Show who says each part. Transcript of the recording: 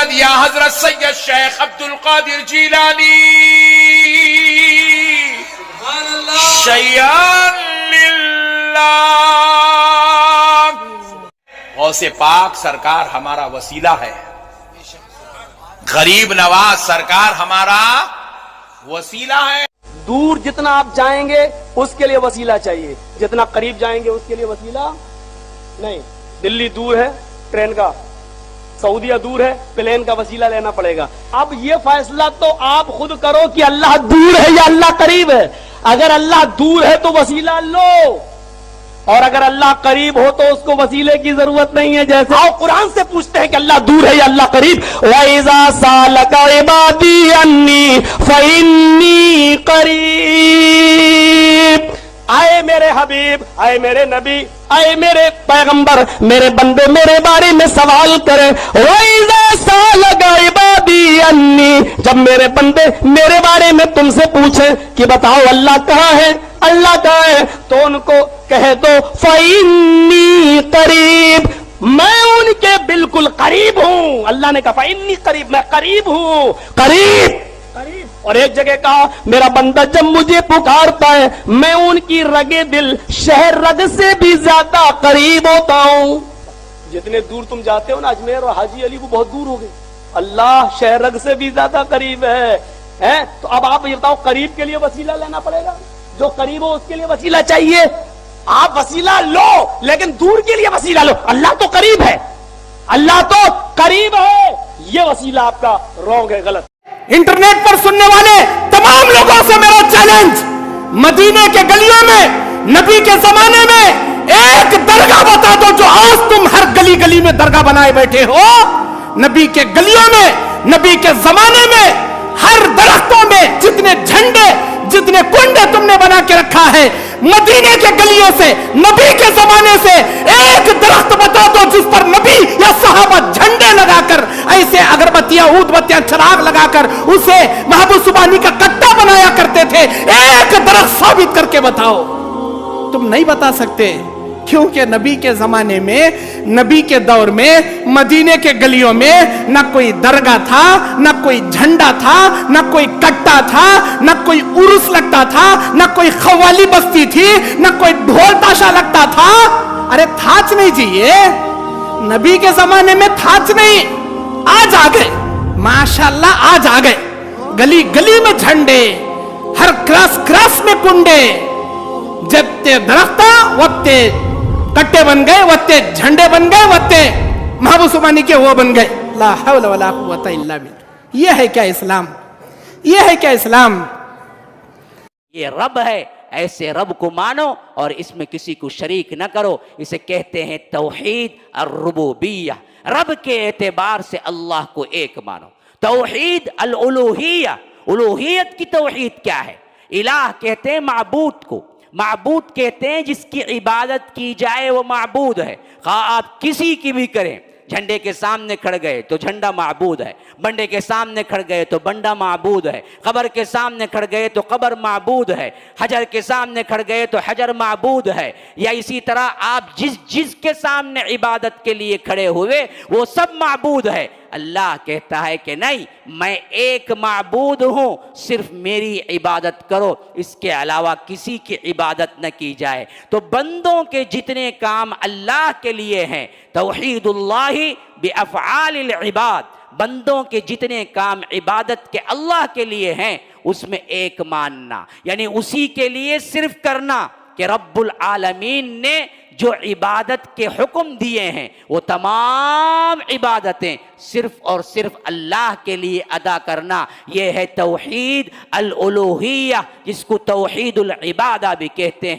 Speaker 1: مدد یا حضرت سید شیخ عبد القادر جیلانی شیئا للہ۔ غوث پاک سرکار ہمارا وسیلہ ہے، غریب نواز سرکار ہمارا وسیلہ ہے۔
Speaker 2: دور جتنا آپ جائیں گے اس کے لیے وسیلہ چاہیے، جتنا قریب جائیں گے اس کے لیے وسیلہ نہیں۔ دلی دور ہے ٹرین کا، سعودیہ دور ہے پلین کا وسیلہ لینا پڑے گا۔ اب یہ فیصلہ تو آپ خود کرو کہ اللہ دور ہے یا اللہ قریب ہے۔ اگر اللہ دور ہے تو وسیلہ لو، اور اگر اللہ قریب ہو تو اس کو وسیلے کی ضرورت نہیں ہے۔ جیسے آؤ قرآن سے پوچھتے ہیں کہ اللہ دور ہے یا اللہ قریب۔ وَإِذَا سَأَلَكَ عِبَادِي عَنِّي فَإِنِّي قَرِيبٌ۔ آئے میرے حبیب، آئے میرے نبی، آئے میرے پیغمبر، میرے بندے میرے بارے میں سوال کریں۔ وَإِذَا سَأَلَكَ عِبَادِي عَنِّي، جب میرے بندے میرے بارے میں تم سے پوچھیں کہ بتاؤ اللہ کہاں ہے، اللہ کہاں ہے، تو ان کو کہہ دو فَإِنِّي قَرِيب، میں ان کے بالکل قریب ہوں۔ اللہ نے کہا فَإِنِّي قریب، میں قریب ہوں، قریب۔ اور ایک جگہ کہا میرا بندہ جب مجھے پکارتا ہے میں ان کی رگے دل شہر رگ سے بھی زیادہ قریب ہوتا ہوں۔ جتنے دور تم جاتے ہو نا، اجمیر اور حاجی علی وہ بہت دور ہو گئے، اللہ شہر رگ سے بھی زیادہ قریب ہے۔ تو اب آپ یہ بتاؤ قریب کے لیے وسیلہ لینا پڑے گا، جو قریب ہو اس کے لیے وسیلہ چاہیے۔ آپ وسیلہ لو لیکن دور کے لیے وسیلہ لو۔ اللہ تو قریب ہے، اللہ تو قریب ہے، یہ وسیلہ آپ کا رونگ ہے، غلط۔
Speaker 3: انٹرنیٹ پر سننے والے تمام لوگوں سے میرا چیلنج، مدینے کے گلیوں میں نبی کے زمانے میں ایک درگاہ بتا دو جو آج تم ہر گلی گلی میں درگاہ بنائے بیٹھے ہو۔ نبی کے گلیوں میں، نبی کے زمانے میں ہر درختوں میں جتنے جھنڈے، جتنے کنڈے تم نے بنا کے رکھا ہے، مدینے کے گلیوں سے، نبی کے زمانے سے ایک درخت بتا دو جس پر نبی یا صحابہ جھنڈے لگا کر، ایسے اگربتیاں، اود بتیاں، چراغ لگا کر اسے محبوب سبحانی کا کٹا بنایا کرتے تھے۔ ایک درخت ثابت کر کے بتاؤ۔ تم نہیں بتا سکتے کیونکہ نبی کے زمانے میں، نبی کے دور میں مدینے کے گلیوں میں نہ کوئی درگاہ تھا، نہ کوئی جھنڈا تھا، نہ کوئی کٹا تھا، نہ کوئی عرس لگتا تھا، نہ کوئی قوالی بستی تھی، نہ کوئی ڈھول تاشا لگتا تھا۔ ارے تھاچ نہیں جی، یہ نبی کے زمانے میں تھاچ نہیں، آج آ گئے ماشاءاللہ، آج آ گئے گلی گلی میں جھنڈے، ہر کراس کراس میں کنڈے، جتے درختہ وقتے کٹے بن گئے، وقتے جھنڈے بن گئے، وقتے محبوب سبحانی کے وہ بن گئے۔ لا حول ولا قوت الا باللہ۔ یہ ہے کیا اسلام؟ یہ ہے کیا اسلام؟
Speaker 4: یہ رب ہے، ایسے رب کو مانو اور اس میں کسی کو شریک نہ کرو۔ اسے کہتے ہیں توحید الربوبیہ، رب کے اعتبار سے اللہ کو ایک مانو۔ توحید الالوہیہ، الوہیت کی توحید کیا ہے؟ الہ کہتے ہیں معبود کو، معبود کہتے ہیں جس کی عبادت کی جائے وہ معبود ہے۔ خواہ آپ کسی کی بھی کریں، جھنڈے کے سامنے کھڑ گئے تو جھنڈا معبود ہے، بنڈے کے سامنے کھڑ گئے تو بنڈا معبود ہے، قبر کے سامنے کھڑ گئے تو قبر معبود ہے، حجر کے سامنے کھڑ گئے تو حجر معبود ہے۔ یا اسی طرح آپ جس کے سامنے عبادت کے لیے کھڑے ہوئے وہ سب معبود ہے۔ اللہ کہتا ہے کہ نہیں، میں ایک معبود ہوں، صرف میری عبادت کرو، اس کے علاوہ کسی کی عبادت نہ کی جائے۔ تو بندوں کے جتنے کام اللہ کے لیے ہیں، توحید اللہ بافعال العباد، بندوں کے جتنے کام عبادت کے اللہ کے لیے ہیں اس میں ایک ماننا، یعنی اسی کے لیے صرف کرنا کہ رب العالمین نے جو عبادت کے حکم دیے ہیں وہ تمام عبادتیں صرف اور صرف اللہ کے لیے ادا کرنا۔ یہ ہے توحید الالوہیہ، جس کو توحید العبادہ بھی کہتے ہیں۔